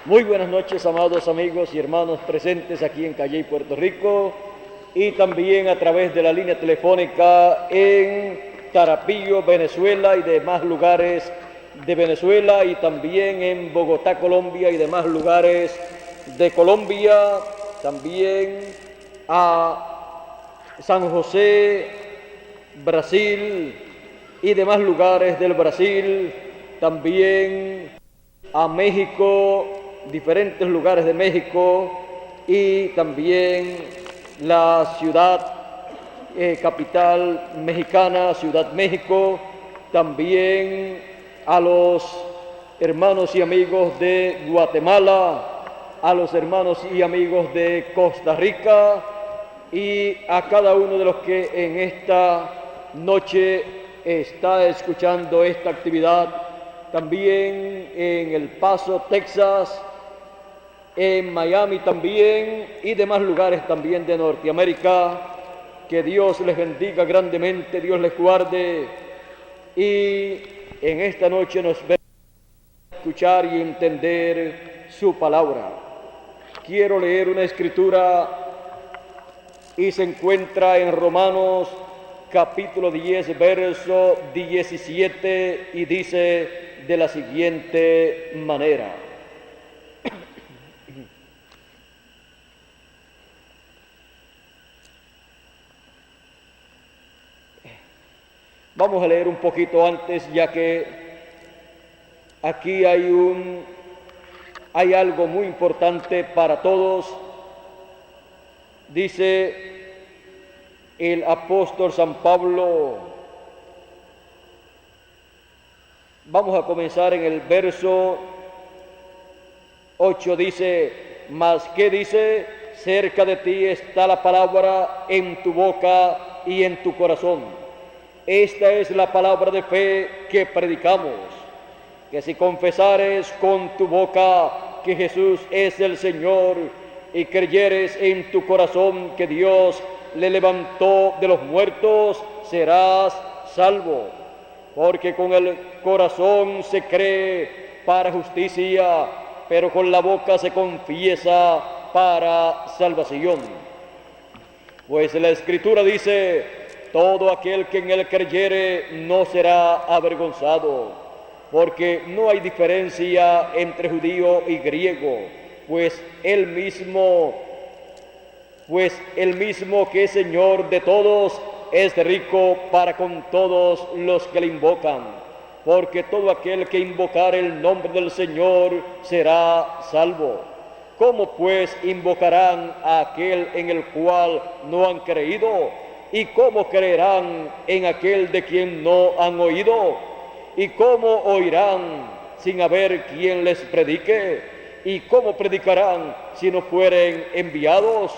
Muy buenas noches, amados amigos y hermanos presentes aquí en Calley, Puerto Rico, y también a través de la línea telefónica en Tarapillo, Venezuela, y demás lugares de Venezuela, y también en Bogotá, Colombia, y demás lugares de Colombia, también a San José, Brasil, y demás lugares del Brasil, también a México, diferentes lugares de México, y también la ciudad capital mexicana, Ciudad México, también a los hermanos y amigos de Guatemala, a los hermanos y amigos de Costa Rica, y a cada uno de los que en esta noche está escuchando esta actividad, también en El Paso, Texas, en Miami también, y demás lugares también de Norteamérica. Que Dios les bendiga grandemente, Dios les guarde, y en esta noche nos ve escuchar y entender su palabra. Quiero leer una escritura y se encuentra en Romanos capítulo 10, verso 17, y dice de la siguiente manera: vamos a leer un poquito antes, ya que aquí hay algo muy importante para todos. Dice el apóstol San Pablo, vamos a comenzar en el verso 8, dice: mas ¿qué dice? Cerca de ti está la palabra, en tu boca y en tu corazón. Esta es la palabra de fe que predicamos, que si confesares con tu boca que Jesús es el Señor y creyeres en tu corazón que Dios le levantó de los muertos, serás salvo. Porque con el corazón se cree para justicia, pero con la boca se confiesa para salvación. Pues la Escritura dice: todo aquel que en él creyere no será avergonzado, porque no hay diferencia entre judío y griego, pues el mismo que es Señor de todos es rico para con todos los que le invocan, porque todo aquel que invocare el nombre del Señor será salvo. ¿Cómo pues invocarán a aquel en el cual no han creído? ¿Y cómo creerán en aquel de quien no han oído? ¿Y cómo oirán sin haber quien les predique? ¿Y cómo predicarán si no fueren enviados?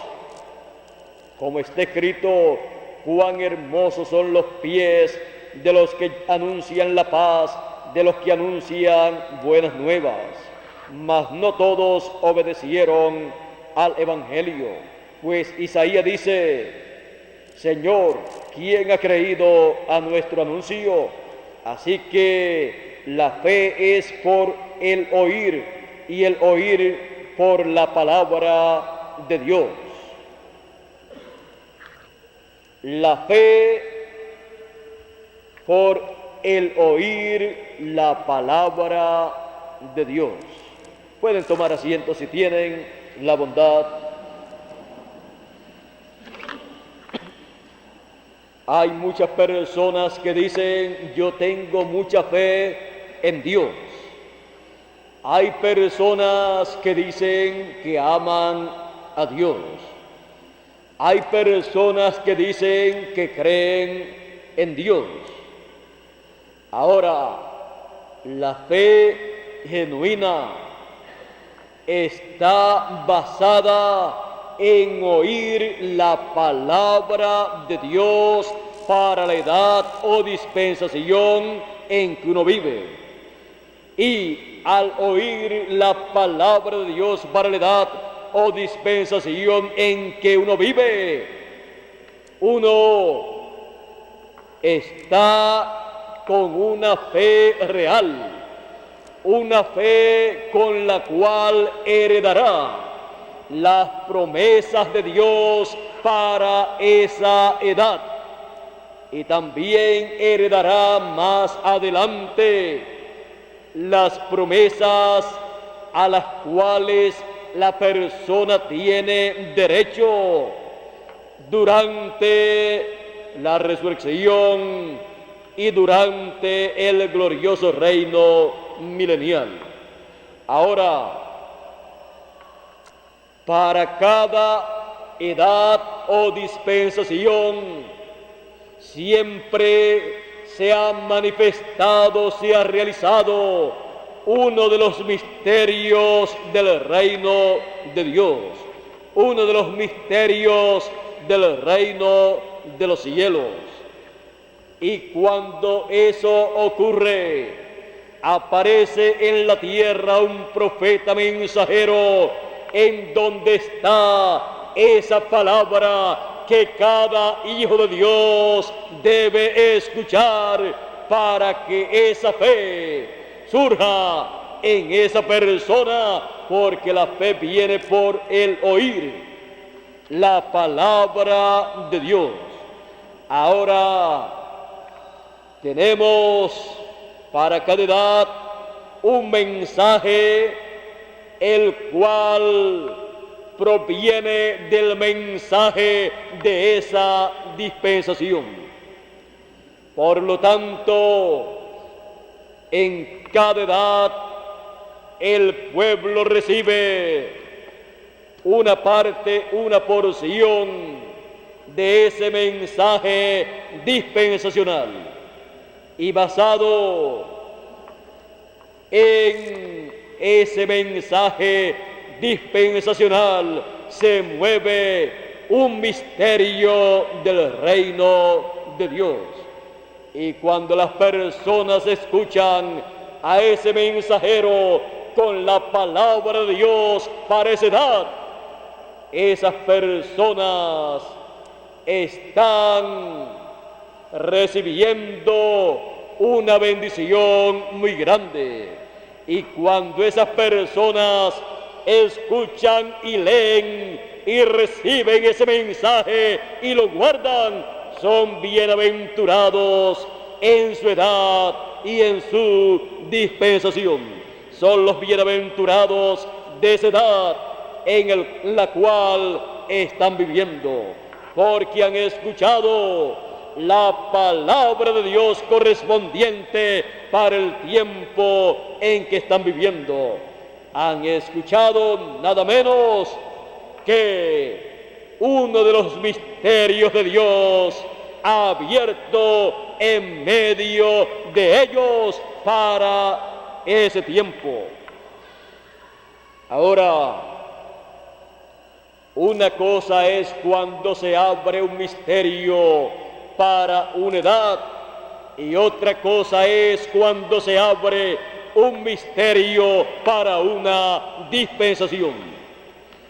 Como está escrito: cuán hermosos son los pies de los que anuncian la paz, de los que anuncian buenas nuevas. Mas no todos obedecieron al evangelio. Pues Isaías dice: Señor, ¿quién ha creído a nuestro anuncio? Así que la fe es por el oír, y el oír por la palabra de Dios. La fe por el oír la palabra de Dios. Pueden tomar asiento si tienen la bondad. Hay muchas personas que dicen: yo tengo mucha fe en Dios. Hay personas que dicen que aman a Dios. Hay personas que dicen que creen en Dios. Ahora, la fe genuina está basada en oír la palabra de Dios para la edad o dispensación en que uno vive. Y al oír la palabra de Dios para la edad o dispensación en que uno vive, uno está con una fe real. una fe con la cual heredará las promesas de Dios para esa edad, y también heredará más adelante las promesas a las cuales la persona tiene derecho durante la resurrección y durante el glorioso reino milenial. Ahora, para cada edad o dispensación, siempre se ha manifestado, se ha realizado uno de los misterios del reino de Dios, uno de los misterios del reino de los cielos. Y cuando eso ocurre, aparece en la tierra un profeta mensajero, en donde está esa palabra que cada hijo de Dios debe escuchar para que esa fe surja en esa persona, porque la fe viene por el oír la palabra de Dios. Ahora tenemos para cada edad un mensaje, el cual proviene del mensaje de esa dispensación. Por lo tanto, en cada edad el pueblo recibe una parte, una porción de ese mensaje dispensacional, y basado en ese mensaje dispensacional se mueve un misterio del reino de Dios. Y cuando las personas escuchan a ese mensajero con la palabra de Dios para esa edad, esas personas están recibiendo una bendición muy grande. Y cuando esas personas escuchan y leen y reciben ese mensaje y lo guardan, son bienaventurados en su edad y en su dispensación. Son los bienaventurados de esa edad en la cual están viviendo, porque han escuchado la palabra de Dios correspondiente para el tiempo en que están viviendo. Han escuchado nada menos que uno de los misterios de Dios abierto en medio de ellos para ese tiempo. Ahora, una cosa es cuando se abre un misterio para una edad, y otra cosa es cuando se abre un misterio para una dispensación.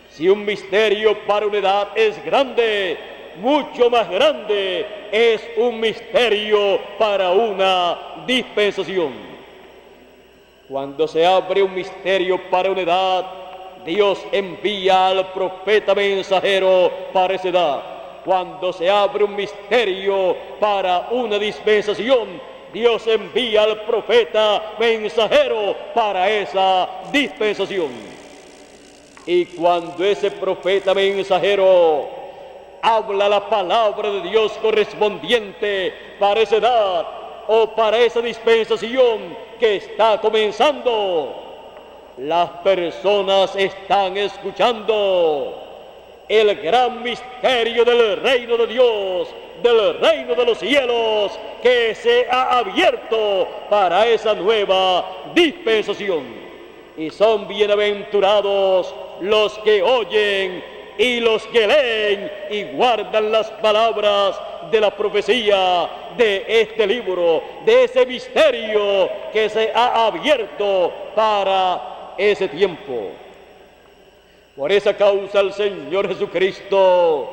Si un misterio para una edad es grande, mucho más grande es un misterio para una dispensación. Cuando se abre un misterio para una edad, Dios envía al profeta mensajero para esa edad. Cuando se abre un misterio para una dispensación, Dios envía al profeta mensajero para esa dispensación. Y cuando ese profeta mensajero habla la palabra de Dios correspondiente para esa edad o para esa dispensación que está comenzando, las personas están escuchando el gran misterio del reino de Dios, del reino de los cielos, que se ha abierto para esa nueva dispensación. Y son bienaventurados los que oyen y los que leen y guardan las palabras de la profecía de este libro, de ese misterio que se ha abierto para ese tiempo. Por esa causa el Señor Jesucristo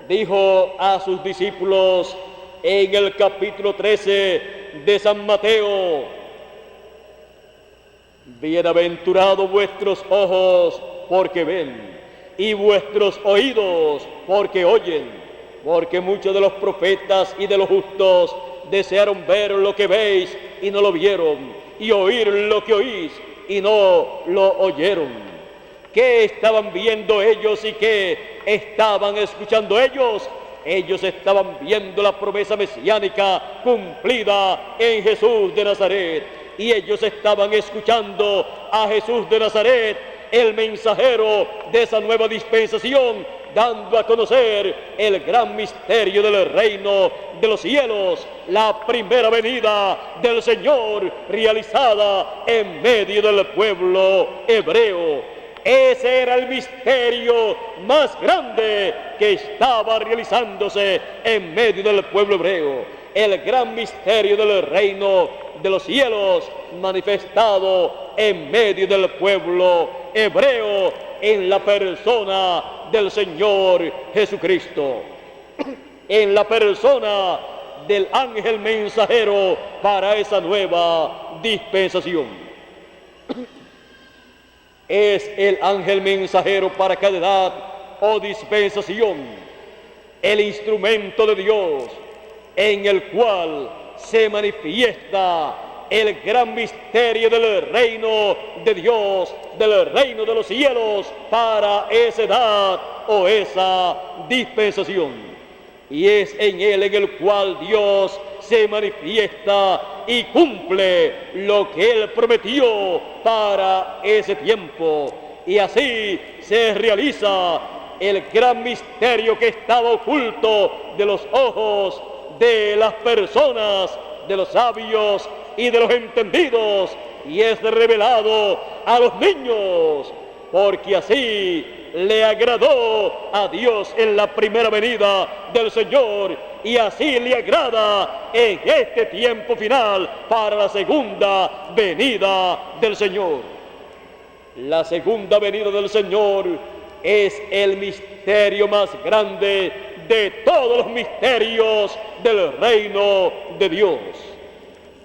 dijo a sus discípulos en el capítulo 13 de San Mateo: Bienaventurados vuestros ojos, porque ven, y vuestros oídos, porque oyen, porque muchos de los profetas y de los justos desearon ver lo que veis y no lo vieron, y oír lo que oís y no lo oyeron. ¿Qué estaban viendo ellos y qué estaban escuchando ellos? Ellos estaban viendo la promesa mesiánica cumplida en Jesús de Nazaret. Y ellos estaban escuchando a Jesús de Nazaret, el mensajero de esa nueva dispensación, dando a conocer el gran misterio del reino de los cielos, la primera venida del Señor realizada en medio del pueblo hebreo. Ese era el misterio más grande que estaba realizándose en medio del pueblo hebreo. El gran misterio del reino de los cielos manifestado en medio del pueblo hebreo en la persona del Señor Jesucristo, en la persona del ángel mensajero para esa nueva dispensación. Es el ángel mensajero para cada edad o dispensación, el instrumento de Dios en el cual se manifiesta el gran misterio del reino de Dios, del reino de los cielos para esa edad o esa dispensación. Y es en él en el cual Dios se manifiesta y cumple lo que él prometió para ese tiempo. Y así se realiza el gran misterio que estaba oculto de los ojos de las personas, de los sabios y de los entendidos, y es revelado a los niños, porque así le agradó a Dios en la primera venida del Señor, y así le agrada en este tiempo final para la segunda venida del Señor. La segunda venida del Señor es el misterio más grande de todos los misterios del reino de Dios.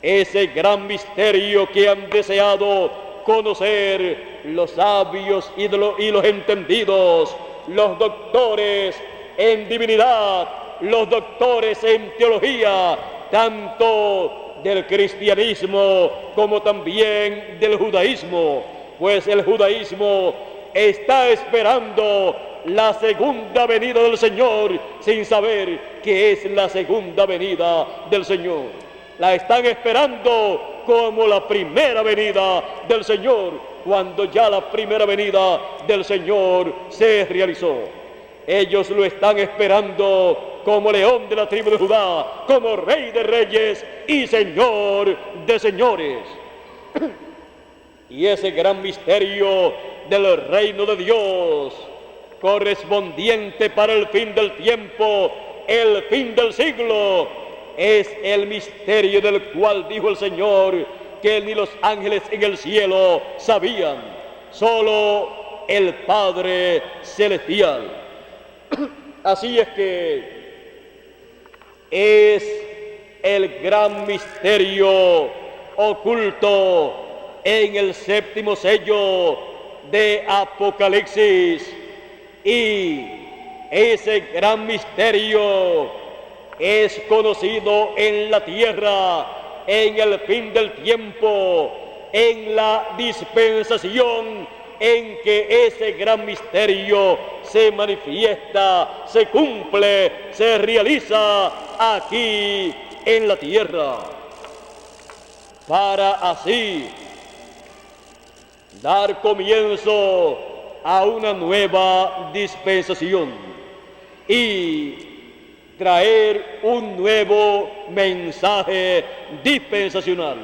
Ese gran misterio que han deseado conocer los sabios y los entendidos, los doctores en divinidad, los doctores en teología, tanto del cristianismo como también del judaísmo, pues el judaísmo está esperando la segunda venida del Señor sin saber qué es la segunda venida del Señor. La están esperando como la primera venida del Señor, cuando ya la primera venida del Señor se realizó. Ellos lo están esperando como león de la tribu de Judá, como rey de reyes y señor de señores. Y ese gran misterio del reino de Dios, correspondiente para el fin del tiempo, el fin del siglo, es el misterio del cual dijo el Señor que ni los ángeles en el cielo sabían, solo el Padre Celestial. Así es que es el gran misterio oculto en el séptimo sello de Apocalipsis, y ese gran misterio es conocido en la tierra en el fin del tiempo, en la dispensación en que ese gran misterio se manifiesta, se cumple, se realiza aquí en la tierra, para así dar comienzo a una nueva dispensación y traer un nuevo mensaje dispensacional.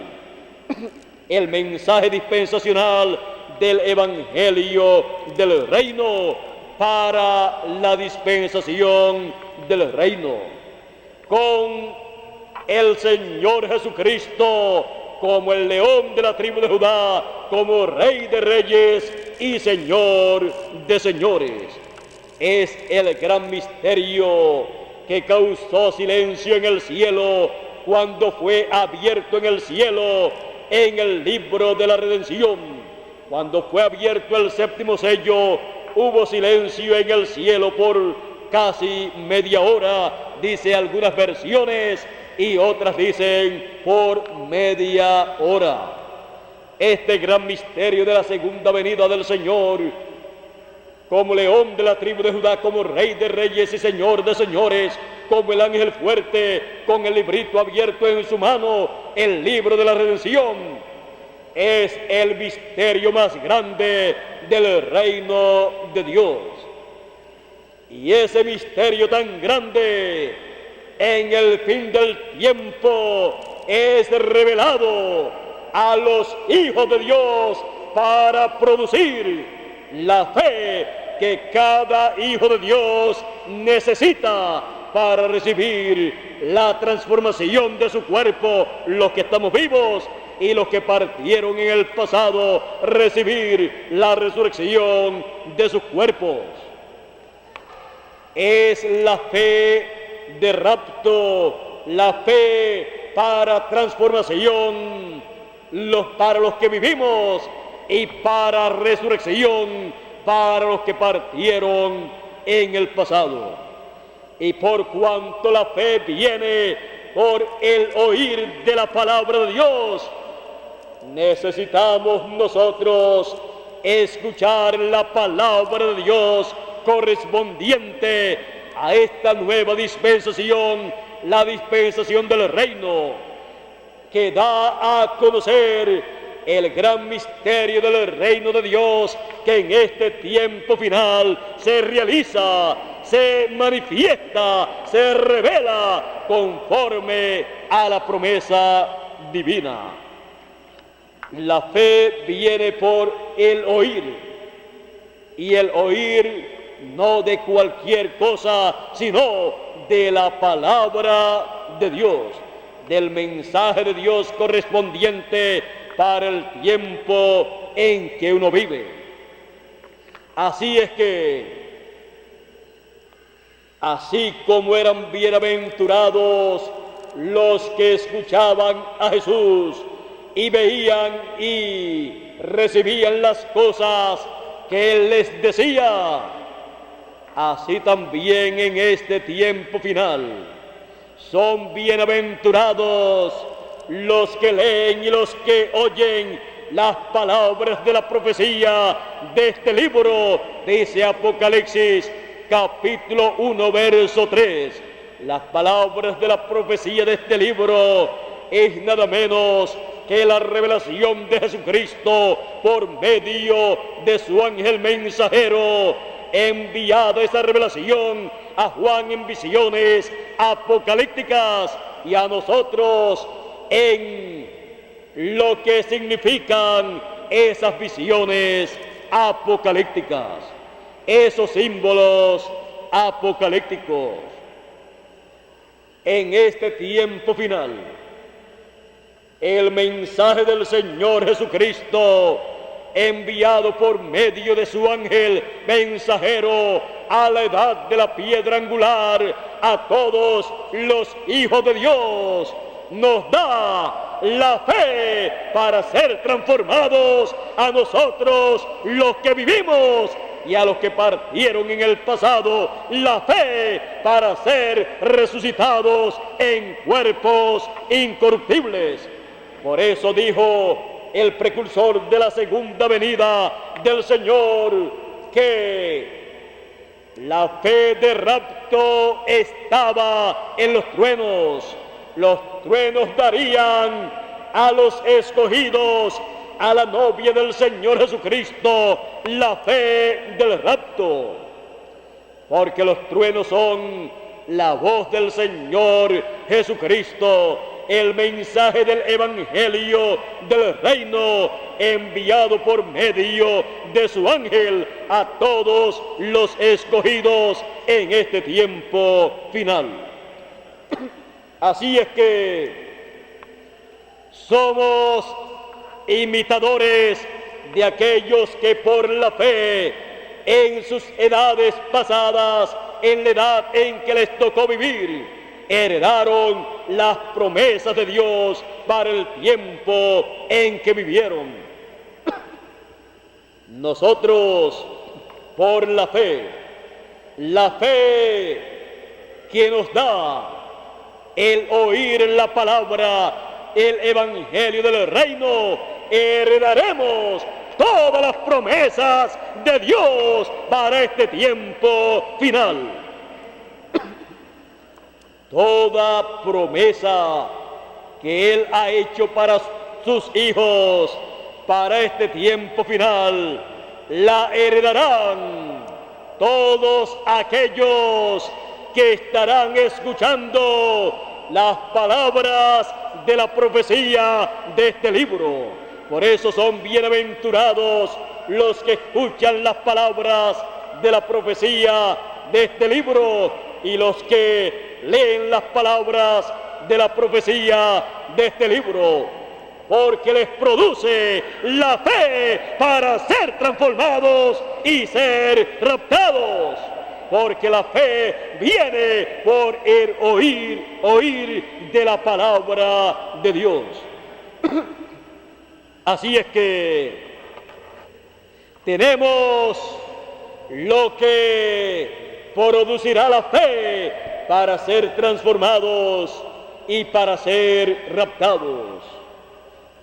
El mensaje dispensacional del Evangelio del Reino para la dispensación del Reino, con el Señor Jesucristo como el león de la tribu de Judá, como Rey de reyes y Señor de señores. Es el gran misterio que causó silencio en el cielo cuando fue abierto en el cielo en el libro de la redención. Cuando fue abierto el séptimo sello, hubo silencio en el cielo por casi media hora, dice algunas versiones, y otras dicen por media hora. Este gran misterio de la segunda venida del Señor, como león de la tribu de Judá, como rey de reyes y señor de señores, como el ángel fuerte, con el librito abierto en su mano, el libro de la redención, es el misterio más grande del reino de Dios. Y ese misterio tan grande, en el fin del tiempo, es revelado a los hijos de Dios para producir la fe que cada hijo de Dios necesita para recibir la transformación de su cuerpo, los que estamos vivos y los que partieron en el pasado, recibir la resurrección de sus cuerpos. Es la fe de rapto, la fe para transformación, para los que vivimos, y para resurrección para los que partieron en el pasado. Y por cuanto la fe viene por el oír de la palabra de Dios, necesitamos nosotros escuchar la palabra de Dios correspondiente a esta nueva dispensación, la dispensación del reino, que da a conocer el gran misterio del reino de Dios, que en este tiempo final se realiza, se manifiesta, se revela conforme a la promesa divina. La fe viene por el oír, y el oír no de cualquier cosa, sino de la palabra de Dios, del mensaje de Dios correspondiente para el tiempo en que uno vive. Así es que, así como eran bienaventurados los que escuchaban a Jesús y veían y recibían las cosas que Él les decía, así también en este tiempo final son bienaventurados los que leen y los que oyen las palabras de la profecía de este libro, dice Apocalipsis capítulo 1 verso 3. Las palabras de la profecía de este libro es nada menos que la revelación de Jesucristo por medio de su ángel mensajero, enviado esa revelación a Juan en visiones apocalípticas y a nosotros en lo que significan esas visiones apocalípticas, esos símbolos apocalípticos. En este tiempo final, el mensaje del Señor Jesucristo, enviado por medio de su ángel mensajero a la edad de la piedra angular, a todos los hijos de Dios, nos da la fe para ser transformados, a nosotros los que vivimos y a los que partieron en el pasado, la fe para ser resucitados en cuerpos incorruptibles. Por eso dijo el precursor de la segunda venida del Señor que la fe de rapto estaba en los truenos. Los truenos darían a los escogidos, a la novia del Señor Jesucristo, la fe del rapto. Porque los truenos son la voz del Señor Jesucristo, el mensaje del Evangelio del reino, enviado por medio de su ángel a todos los escogidos en este tiempo final. Así es que somos imitadores de aquellos que por la fe en sus edades pasadas, en la edad en que les tocó vivir, heredaron las promesas de Dios para el tiempo en que vivieron. Nosotros, por la fe que nos da el oír la palabra, el evangelio del reino, heredaremos todas las promesas de Dios para este tiempo final. Toda promesa que Él ha hecho para sus hijos para este tiempo final, la heredarán todos aquellos que estarán escuchando las palabras de la profecía de este libro. Por eso son bienaventurados los que escuchan las palabras de la profecía de este libro y los que leen las palabras de la profecía de este libro, porque les produce la fe para ser transformados y ser raptados, porque la fe viene por el oír de la palabra de Dios. Así es que tenemos lo que producirá la fe para ser transformados y para ser raptados.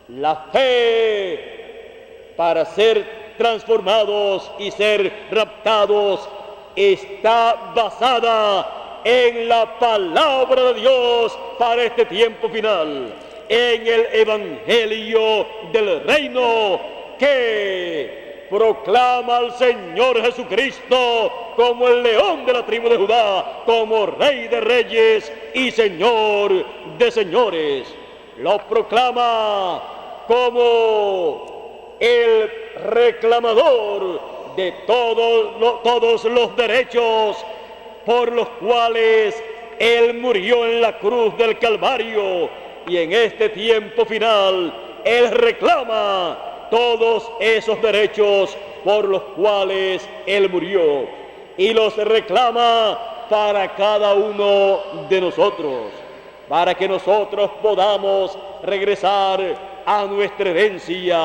La fe para ser transformados y ser raptados está basada en la palabra de Dios para este tiempo final, en el evangelio del reino que proclama al Señor Jesucristo como el león de la tribu de Judá, como Rey de reyes y Señor de señores. Lo proclama como el reclamador de todos los derechos por los cuales Él murió en la cruz del Calvario, y en este tiempo final Él reclama todos esos derechos por los cuales Él murió, y los reclama para cada uno de nosotros, para que nosotros podamos regresar a nuestra herencia,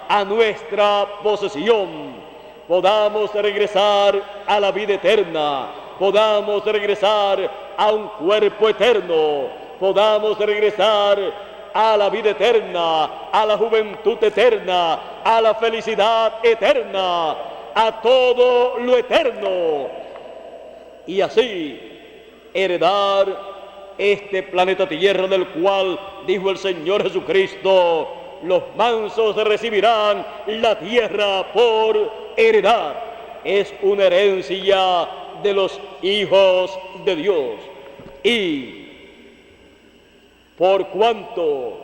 a nuestra posesión, podamos regresar a la vida eterna, podamos regresar a un cuerpo eterno, podamos regresar a la vida eterna, a la juventud eterna, a la felicidad eterna, a todo lo eterno, y así heredar este planeta Tierra, del cual dijo el Señor Jesucristo: los mansos recibirán la tierra por heredad. Es una herencia de los hijos de Dios. Y por cuanto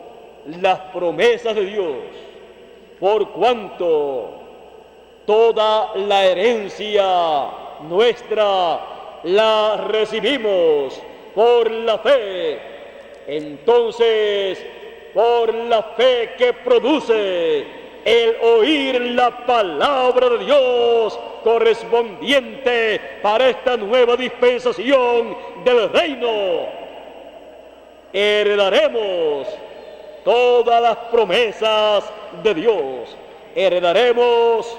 las promesas de Dios, por cuanto toda la herencia nuestra la recibimos por la fe, entonces por la fe que produce el oír la palabra de Dios correspondiente para esta nueva dispensación del reino, heredaremos todas las promesas de Dios, heredaremos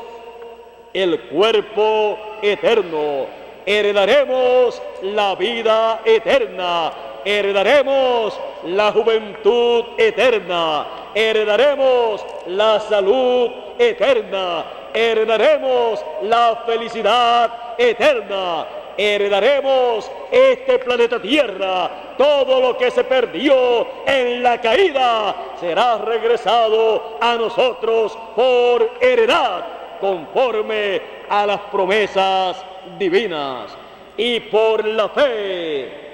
el cuerpo eterno, heredaremos la vida eterna, heredaremos la juventud eterna, heredaremos la salud eterna, heredaremos la felicidad eterna, heredaremos este planeta Tierra. Todo lo que se perdió en la caída será regresado a nosotros por heredad, conforme a las promesas divinas. Y por la fe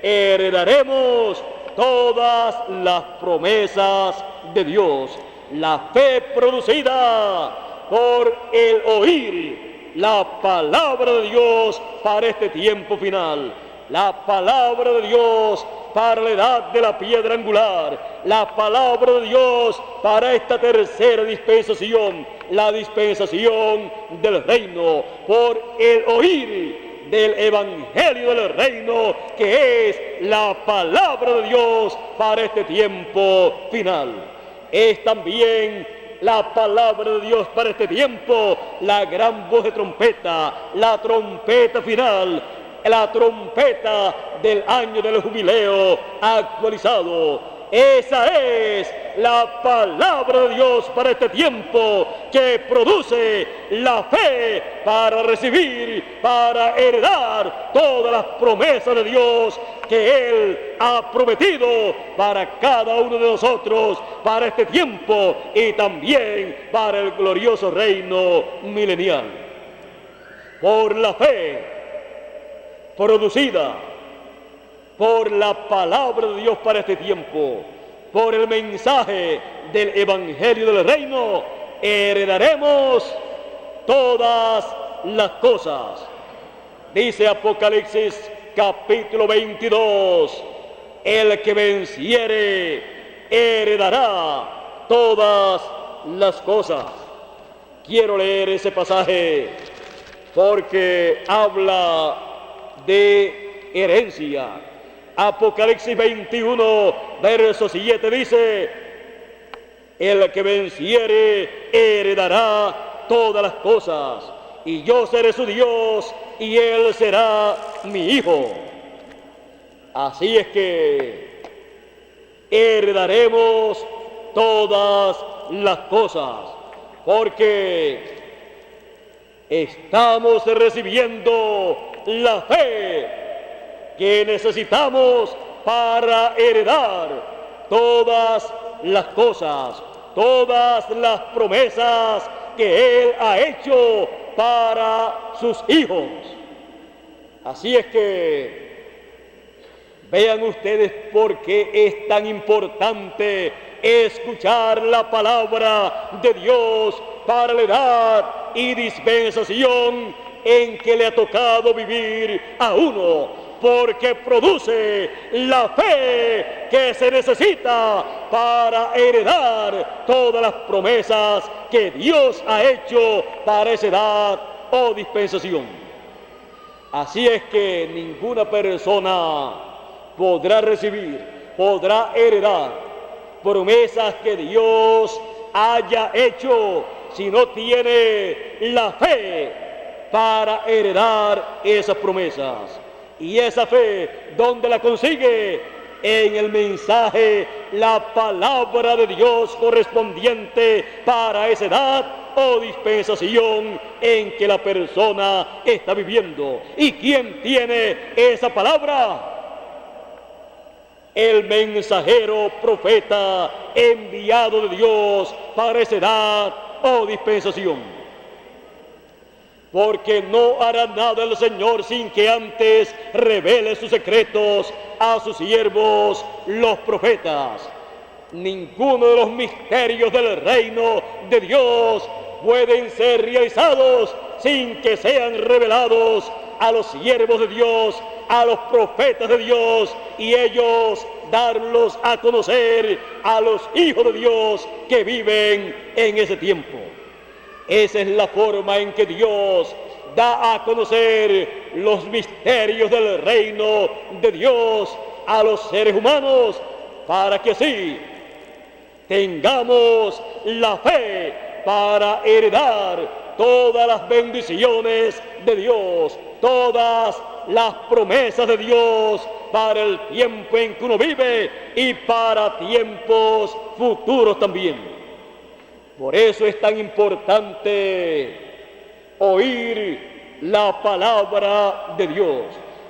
heredaremos todas las promesas de Dios. La fe producida por el oír la palabra de Dios para este tiempo final, la palabra de Dios para la edad de la piedra angular, la palabra de Dios para esta tercera dispensación, la dispensación del reino, por el oír del Evangelio del Reino, que es la palabra de Dios para este tiempo final. Es también la palabra de Dios para este tiempo, la gran voz de trompeta, la trompeta final, la trompeta del año del jubileo actualizado. Esa es la palabra de Dios para este tiempo, que produce la fe para recibir, para heredar todas las promesas de Dios que Él ha prometido para cada uno de nosotros, para este tiempo y también para el glorioso reino milenial. Por la fe producida por la palabra de Dios para este tiempo, por el mensaje del Evangelio del Reino, heredaremos todas las cosas. Dice Apocalipsis capítulo 22, el que venciere heredará todas las cosas. Quiero leer ese pasaje porque habla de herencia. Apocalipsis 21, verso 7 dice: el que venciere heredará todas las cosas, y yo seré su Dios, y él será mi hijo. Así es que heredaremos todas las cosas, porque estamos recibiendo la fe que necesitamos para heredar todas las cosas, todas las promesas que Él ha hecho para sus hijos. Así es que vean ustedes por qué es tan importante escuchar la palabra de Dios para la edad y dispensación en que le ha tocado vivir a uno, porque produce la fe que se necesita para heredar todas las promesas que Dios ha hecho para esa edad o dispensación. Así es que ninguna persona podrá recibir, podrá heredar promesas que Dios haya hecho si no tiene la fe para heredar esas promesas. Y esa fe, ¿dónde la consigue? En el mensaje, la palabra de Dios correspondiente para esa edad o dispensación en que la persona está viviendo. ¿Y quién tiene esa palabra? El mensajero profeta enviado de Dios para esa edad o dispensación. Porque no hará nada el Señor sin que antes revele sus secretos a sus siervos, los profetas. Ninguno de los misterios del reino de Dios pueden ser realizados sin que sean revelados a los siervos de Dios, a los profetas de Dios, y ellos darlos a conocer a los hijos de Dios que viven en ese tiempo. Esa es la forma en que Dios da a conocer los misterios del reino de Dios a los seres humanos, para que así tengamos la fe para heredar todas las bendiciones de Dios, todas las promesas de Dios para el tiempo en que uno vive y para tiempos futuros también. Por eso es tan importante oír la palabra de Dios,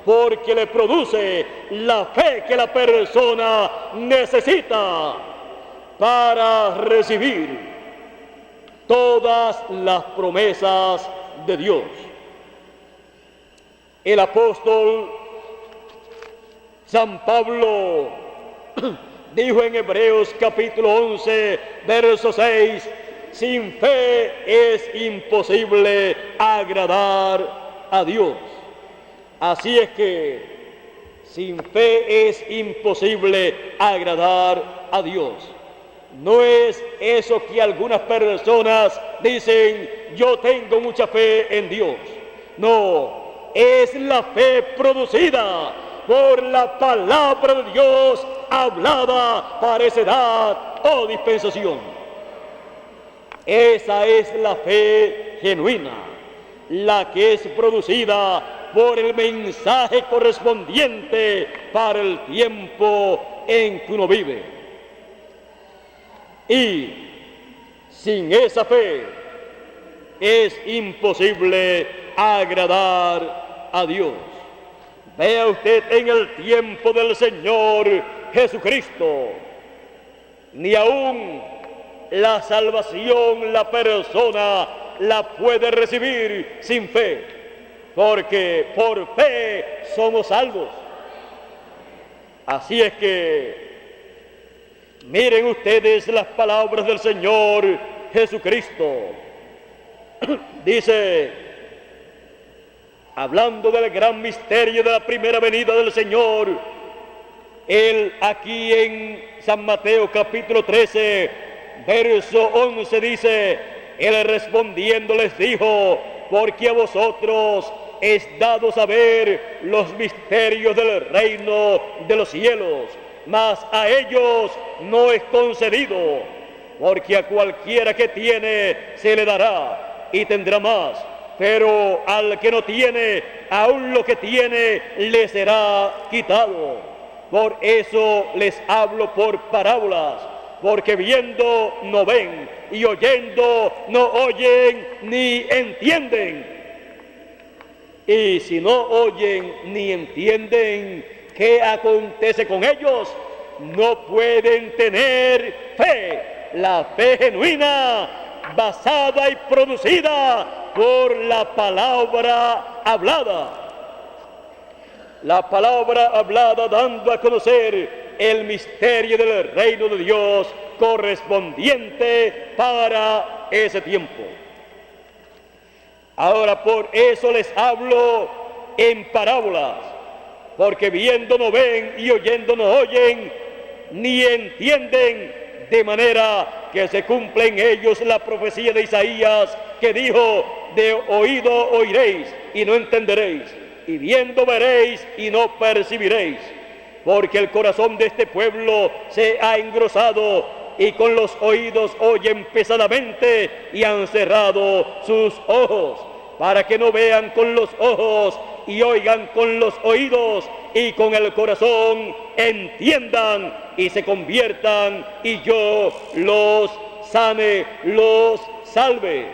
porque le produce la fe que la persona necesita para recibir todas las promesas de Dios. El apóstol San Pablo dijo en Hebreos capítulo 11, verso 6, sin fe es imposible agradar a Dios. Así es que sin fe es imposible agradar a Dios. No es eso que algunas personas dicen, yo tengo mucha fe en Dios. No, es la fe producida por la palabra de Dios hablada para esa edad o dispensación. Esa es la fe genuina, la que es producida por el mensaje correspondiente para el tiempo en que uno vive. Y sin esa fe es imposible agradar a Dios. Vea usted en el tiempo del Señor Jesucristo, ni aún la salvación la persona la puede recibir sin fe, porque por fe somos salvos. Así es que miren ustedes las palabras del Señor Jesucristo. Dice, hablando del gran misterio de la primera venida del Señor, él aquí en San Mateo capítulo 13, verso 11 dice, él respondiendo les dijo, porque a vosotros es dado saber los misterios del reino de los cielos, mas a ellos no es concedido, porque a cualquiera que tiene se le dará y tendrá más, pero al que no tiene, aún lo que tiene le será quitado. Por eso les hablo por parábolas, porque viendo no ven y oyendo no oyen ni entienden. Y si no oyen ni entienden, ¿qué acontece con ellos? No pueden tener fe, la fe genuina, basada y producida por la palabra hablada. La palabra hablada dando a conocer el misterio del reino de Dios correspondiente para ese tiempo. Ahora por eso les hablo en parábolas, porque viendo no ven y oyendo no oyen, ni entienden, de manera que se cumple en ellos la profecía de Isaías, que dijo, de oído oiréis y no entenderéis, y viendo veréis y no percibiréis, porque el corazón de este pueblo se ha engrosado, y con los oídos oyen pesadamente, y han cerrado sus ojos, para que no vean con los ojos, y oigan con los oídos, y con el corazón entiendan, y se conviertan, y yo los sane, los salve.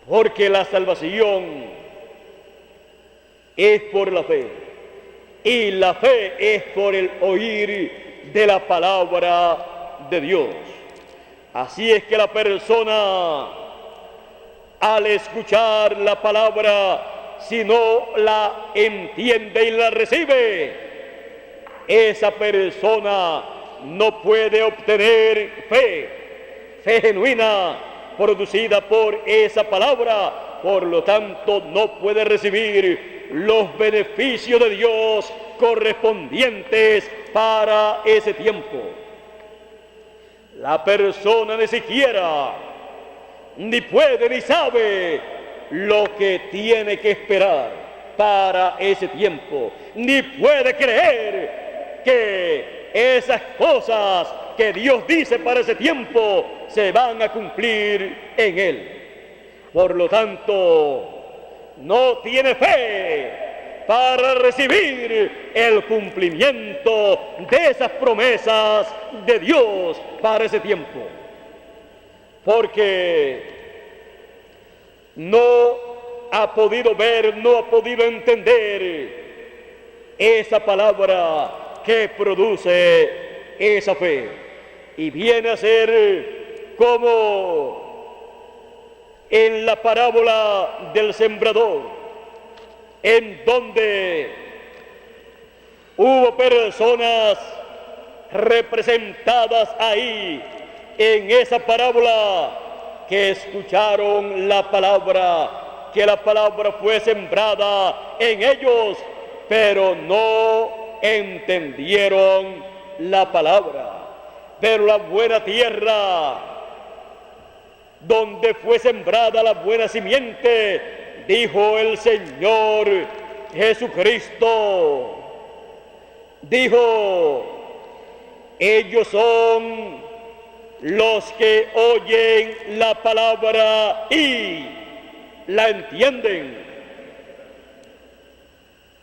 Porque la salvación es por la fe, y la fe es por el oír de la palabra de Dios. Así es que la persona, al escuchar la palabra, si no la entiende y la recibe, esa persona no puede obtener fe genuina producida por esa palabra. Por lo tanto, no puede recibir los beneficios de Dios correspondientes para ese tiempo. La persona ni siquiera ni puede ni sabe lo que tiene que esperar para ese tiempo, ni puede creer que esas cosas que Dios dice para ese tiempo se van a cumplir en él. Por lo tanto, no tiene fe para recibir el cumplimiento de esas promesas de Dios para ese tiempo, porque no ha podido ver, no ha podido entender esa palabra que produce esa fe, y viene a ser como en la parábola del sembrador, en donde hubo personas representadas ahí en esa parábola que escucharon la palabra, que la palabra fue sembrada en ellos, pero no entendieron la palabra. Pero la buena tierra, donde fue sembrada la buena simiente, dijo el Señor Jesucristo. Dijo: ellos son los que oyen la palabra y la entienden.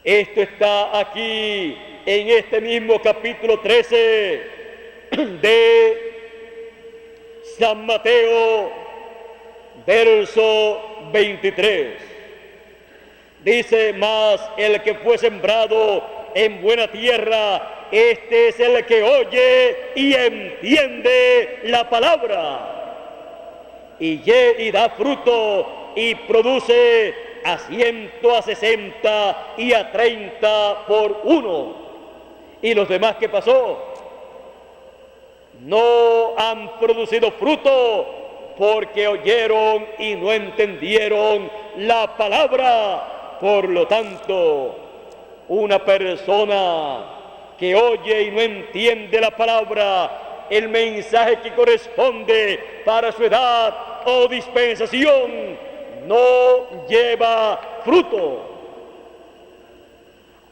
Esto está aquí en este mismo capítulo 13 de San Mateo, verso 23. Dice: mas el que fue sembrado en buena tierra, este es el que oye y entiende la palabra, y da fruto y produce a 100, a 60 y a 30 por uno. ¿Y los demás qué pasó? No han producido fruto porque oyeron y no entendieron la palabra. Por lo tanto, una persona que oye y no entiende la palabra, el mensaje que corresponde para su edad o dispensación, no lleva fruto.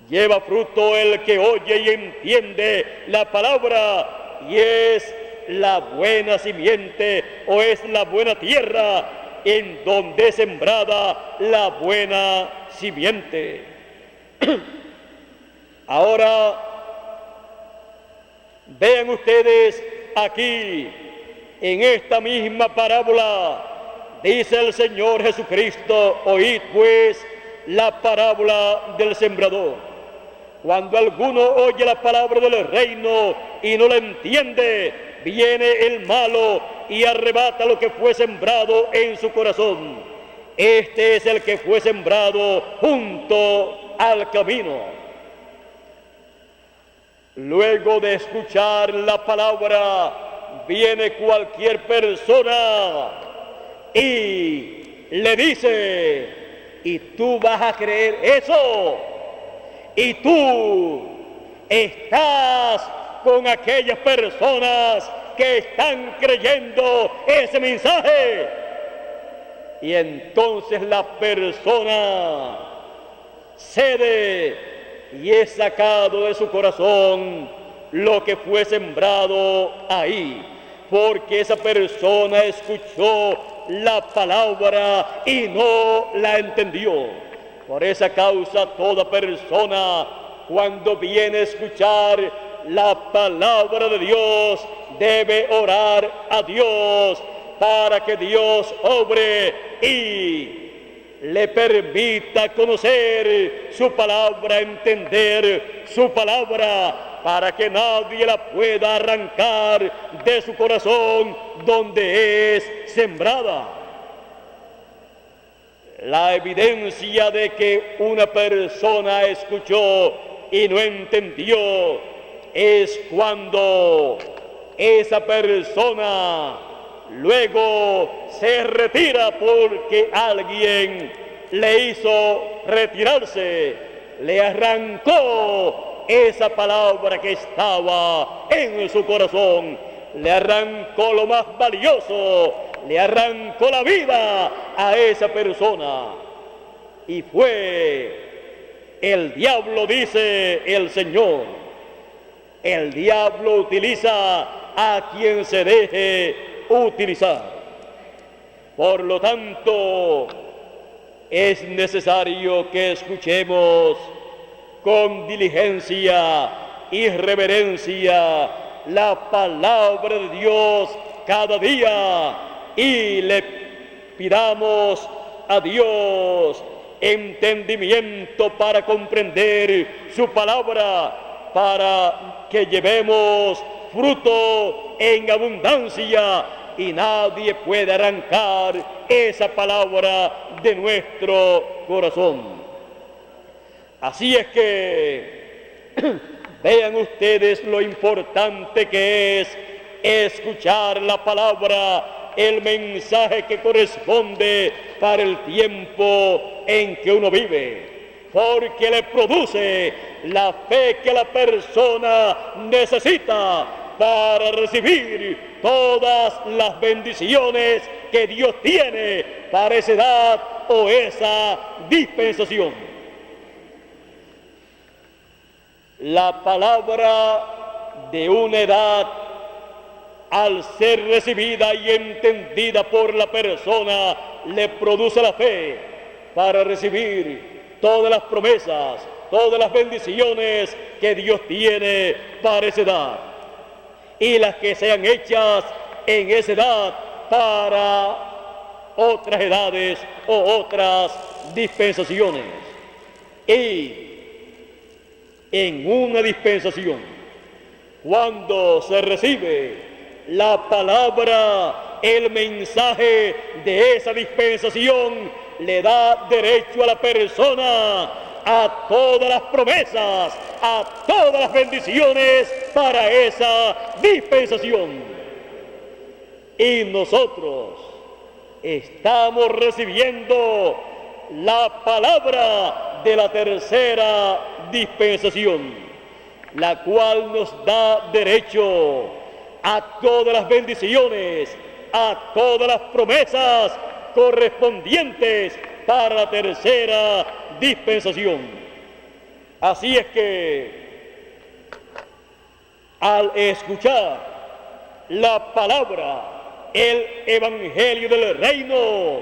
Lleva fruto el que oye y entiende la palabra, y es la buena simiente, o es la buena tierra en donde es sembrada la buena simiente. Ahora, vean ustedes aquí, en esta misma parábola, dice el Señor Jesucristo: oíd pues la parábola del sembrador. Cuando alguno oye la palabra del reino y no la entiende, viene el malo y arrebata lo que fue sembrado en su corazón. Este es el que fue sembrado junto al camino. Luego de escuchar la palabra, viene cualquier persona y le dice: ¿y tú vas a creer eso? ¿Y tú estás con aquellas personas que están creyendo ese mensaje? Y entonces la persona cede y es sacado de su corazón lo que fue sembrado ahí, porque esa persona escuchó la palabra y no la entendió. Por esa causa, toda persona, cuando viene a escuchar la palabra de Dios, debe orar a Dios para que Dios obre y le permita conocer su palabra, entender su palabra, para que nadie la pueda arrancar de su corazón donde es sembrada. La evidencia de que una persona escuchó y no entendió es cuando esa persona luego se retira porque alguien le hizo retirarse, le arrancó esa palabra que estaba en su corazón, le arrancó lo más valioso, le arrancó la vida a esa persona. Y fue el diablo, dice el Señor. El diablo utiliza a quien se deje utilizar. Por lo tanto, es necesario que escuchemos con diligencia y reverencia la palabra de Dios cada día, y le pidamos a Dios entendimiento para comprender su palabra, para que llevemos fruto en abundancia y nadie puede arrancar esa palabra de nuestro corazón. Así es que vean ustedes lo importante que es escuchar la palabra, el mensaje que corresponde para el tiempo en que uno vive, porque le produce la fe que la persona necesita para recibir todas las bendiciones que Dios tiene para esa edad o esa dispensación. La palabra de una edad, al ser recibida y entendida por la persona, le produce la fe para recibir todas las promesas, todas las bendiciones que Dios tiene para esa edad, y las que sean hechas en esa edad para otras edades o otras dispensaciones. Y en una dispensación, cuando se recibe la palabra, el mensaje de esa dispensación, le da derecho a la persona a todas las promesas, a todas las bendiciones para esa dispensación. Y nosotros estamos recibiendo la palabra de la tercera dispensación, la cual nos da derecho a todas las bendiciones, a todas las promesas correspondientes para la tercera dispensación. Así es que al escuchar la palabra, el evangelio del reino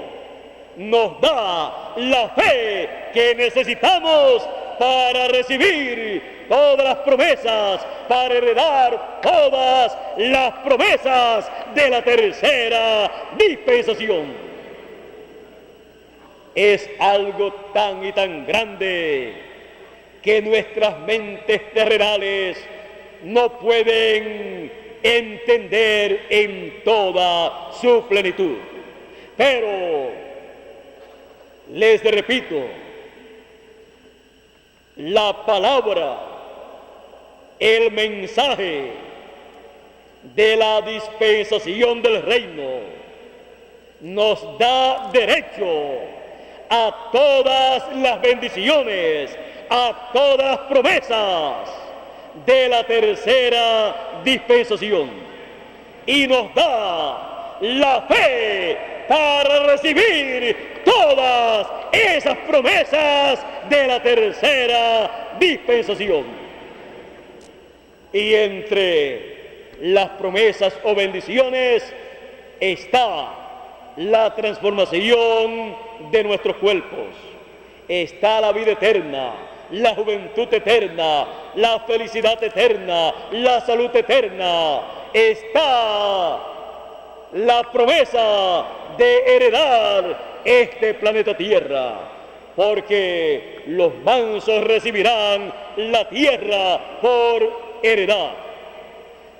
nos da la fe que necesitamos para recibir todas las promesas, para heredar todas las promesas de la tercera dispensación. Es algo tan y tan grande que nuestras mentes terrenales no pueden entender en toda su plenitud. Pero les repito, la palabra, el mensaje de la dispensación del reino nos da derecho a todas las bendiciones, a todas las promesas de la tercera dispensación, y nos da la fe para recibir todas esas promesas de la tercera dispensación. Y entre las promesas o bendiciones está la transformación de nuestros cuerpos, está la vida eterna, la juventud eterna, la felicidad eterna, la salud eterna, está la promesa de heredar este planeta Tierra, porque los mansos recibirán la tierra por heredad.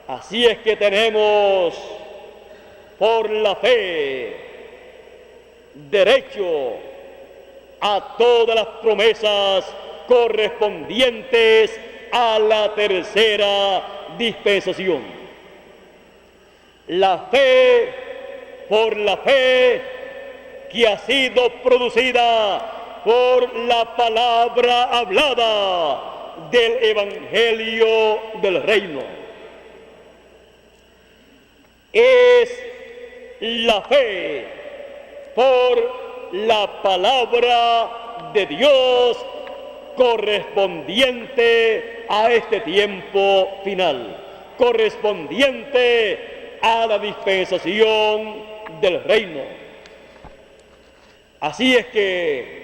Así es que tenemos por la fe derecho a todas las promesas correspondientes a la tercera dispensación. La fe, por la fe que ha sido producida por la palabra hablada del evangelio del reino. Es la fe por la palabra de Dios correspondiente a este tiempo final, correspondiente a la dispensación del reino. Así es que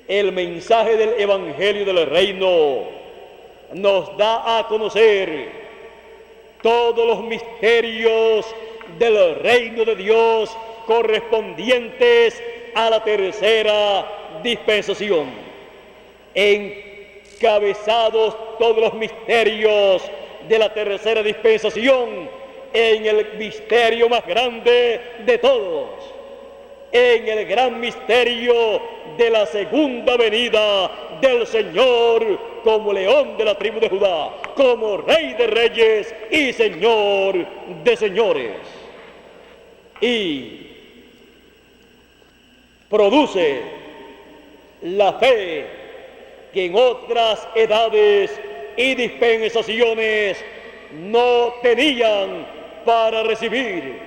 el mensaje del evangelio del reino nos da a conocer todos los misterios del reino de Dios correspondientes a la tercera dispensación, encabezados todos los misterios de la tercera dispensación en el misterio más grande de todos, en el gran misterio de la segunda venida del Señor como león de la tribu de Judá, como Rey de reyes y Señor de señores. Y produce la fe que en otras edades y dispensaciones no tenían para recibir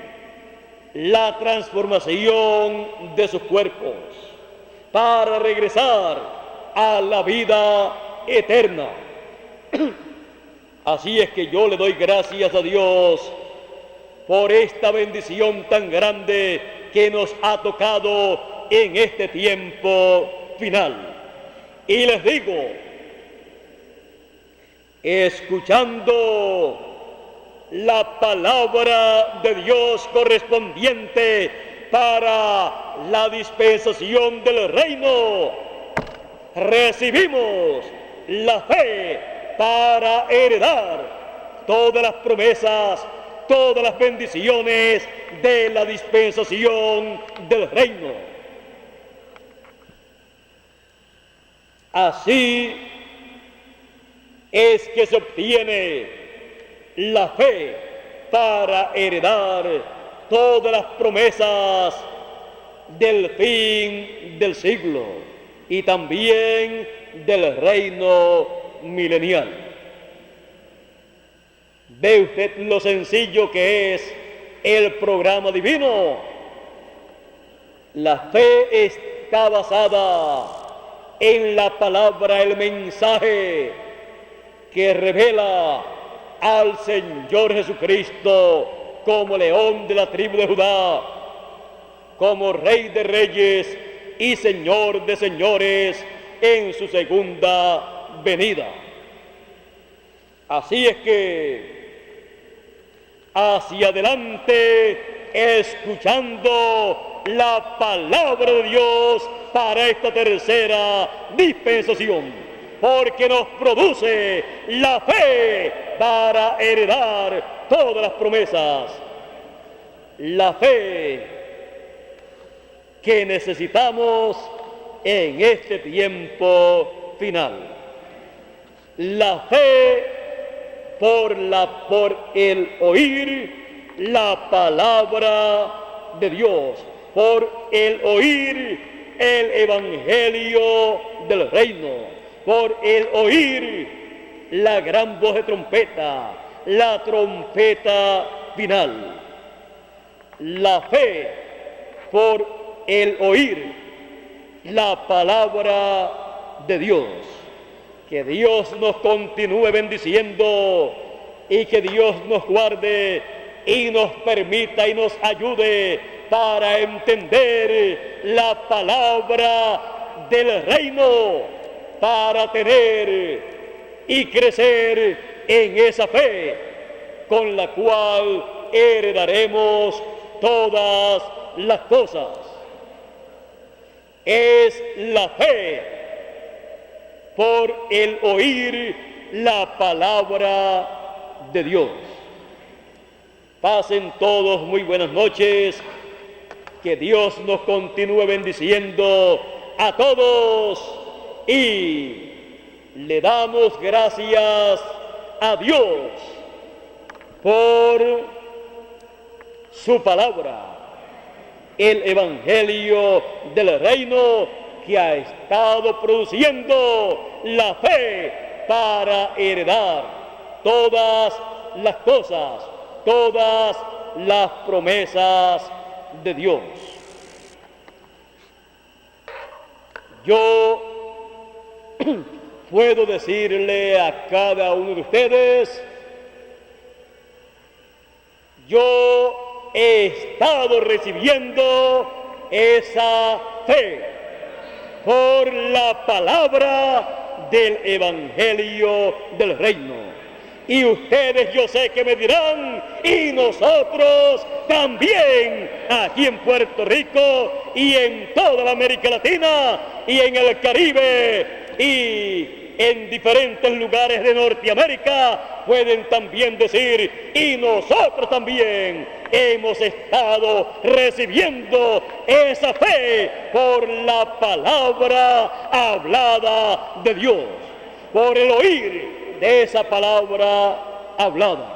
la transformación de sus cuerpos, para regresar a la vida eterna. Así es que yo le doy gracias a Dios por esta bendición tan grande que nos ha tocado en este tiempo final. Y les digo, escuchando la palabra de Dios correspondiente para la dispensación del reino, recibimos la fe para heredar todas las promesas, todas las bendiciones de la dispensación del reino. Así es que se obtiene la fe para heredar todas las promesas del fin del siglo y también del reino milenial. ¿Ve usted lo sencillo que es el programa divino? La fe está basada en la palabra, el mensaje que revela al Señor Jesucristo como león de la tribu de Judá, como Rey de reyes y Señor de señores en su segunda venida. Así es que hacia adelante, escuchando la palabra de Dios para esta tercera dispensación, porque nos produce la fe para heredar todas las promesas, la fe que necesitamos en este tiempo final, la fe por el oír la palabra de Dios, por el oír el evangelio del reino, por el oír la gran voz de trompeta, la trompeta final. La fe por el oír la palabra de Dios. Que Dios nos continúe bendiciendo y que Dios nos guarde y nos permita y nos ayude para entender la palabra del reino, para tener y crecer en esa fe con la cual heredaremos todas las cosas. Es la fe por el oír la palabra de Dios. Pasen todos muy buenas noches, que Dios nos continúe bendiciendo a todos y le damos gracias a Dios por su palabra, el evangelio del reino que ha estado produciendo la fe para heredar todas las cosas, todas las promesas de Dios. Yo puedo decirle a cada uno de ustedes, yo he estado recibiendo esa fe por la palabra del evangelio del reino. Y ustedes, yo sé que me dirán, y nosotros también, aquí en Puerto Rico y en toda la América Latina y en el Caribe y en diferentes lugares de Norteamérica, pueden también decir, y nosotros también hemos estado recibiendo esa fe por la palabra hablada de Dios, por el oír de esa palabra hablada.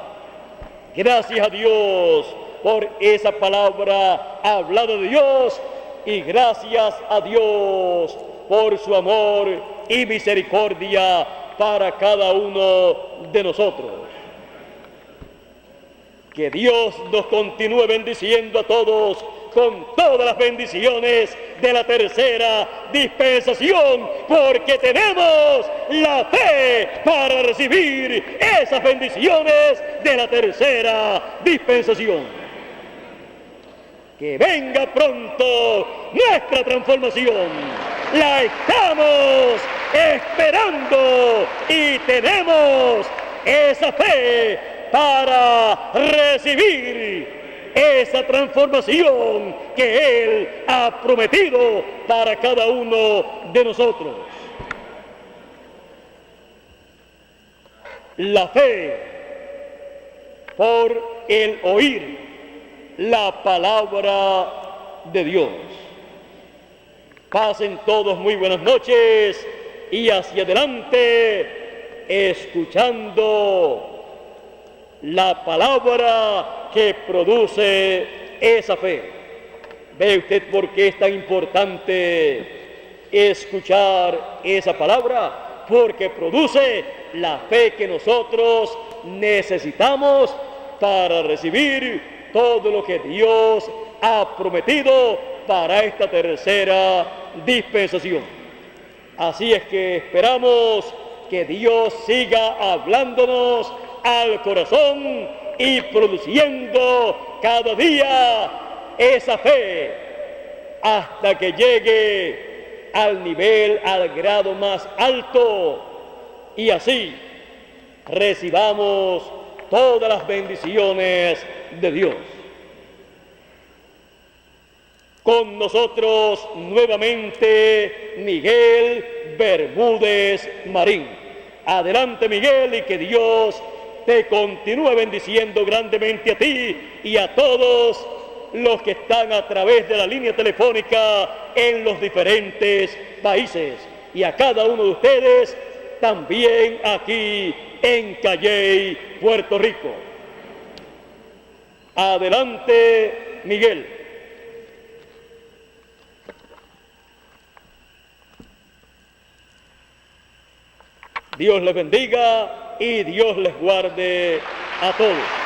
Gracias a Dios por esa palabra hablada de Dios y gracias a Dios por su amor y misericordia para cada uno de nosotros. Que Dios nos continúe bendiciendo a todos con todas las bendiciones de la tercera dispensación, porque tenemos la fe para recibir esas bendiciones de la tercera dispensación. Que venga pronto nuestra transformación. La estamos esperando y tenemos esa fe para recibir esa transformación que Él ha prometido para cada uno de nosotros. La fe por el oír la palabra de Dios. Pasen todos muy buenas noches y hacia adelante escuchando la palabra que produce esa fe. ¿Ve usted por qué es tan importante escuchar esa palabra? Porque produce la fe que nosotros necesitamos para recibir todo lo que Dios ha prometido para esta tercera dispensación. Así es que esperamos que Dios siga hablándonos al corazón y produciendo cada día esa fe hasta que llegue al nivel, al grado más alto, y así recibamos todas las bendiciones de Dios. Con nosotros nuevamente Miguel Bermúdez Marín. Adelante, Miguel, y que Dios te continúe bendiciendo grandemente a ti y a todos los que están a través de la línea telefónica en los diferentes países, y a cada uno de ustedes también aquí en Calley, Puerto Rico. Adelante, Miguel. Dios les bendiga y Dios les guarde a todos.